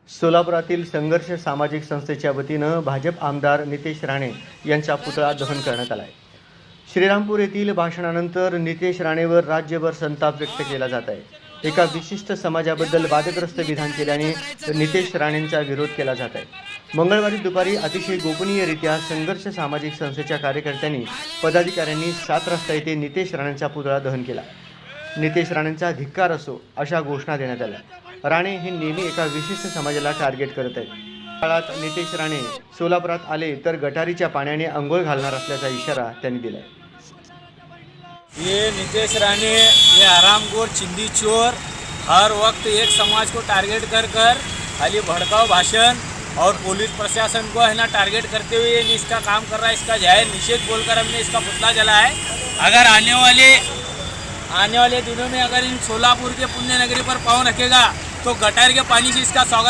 सोलापुरातील संघर्ष सामाजिक संस्थेच्या वतीनं भाजप आमदार नितेश राणे यांचा पुतळा दहन करण्यात आला आहे। श्रीरामपूर येथील भाषणानंतर नितेश राणेवर राज्यभर संताप व्यक्त केला जात आहे। एका विशिष्ट समाजाबद्दल वादग्रस्त विधान केल्याने नितेश राणेंचा विरोध केला जात आहे। मंगळवारी दुपारी अतिशय गोपनीयरित्या संघर्ष सामाजिक संस्थेच्या कार्यकर्त्यांनी पदाधिकाऱ्यांनी 7 रस्ता येथे नितेश राणेंचा पुतळा दहन केला। नितेश राणेंचा धिक्कार असो अशा घोषणा देण्यात आल्या। राणे हे नेहमी एका विशिष्ट समाजाला टार्गेट करत आहेत। काळात नितेश राणे सोलापुरात आले तर गटारीच्या पाण्याने अंघोळ घालणार असल्याचा इशारा त्यांनी दिला। ये नितेश राणे ये हरामखोर चिंदी चोर हर वक्त एक समाज को टारगेट कर खाली भड़काऊ भाषण और पुलिस प्रशासन को है ना टारगेट करते हुए इसका काम कर रहा है। इसका जाहिर निषेध बोलकर हमने इसका पुतला जला है। अगर आने वाले दिनों में अगर इन सोलापुर के पुण्य नगरी पर पाँव रखेगा तो गटार के पानी से इसका स्वागत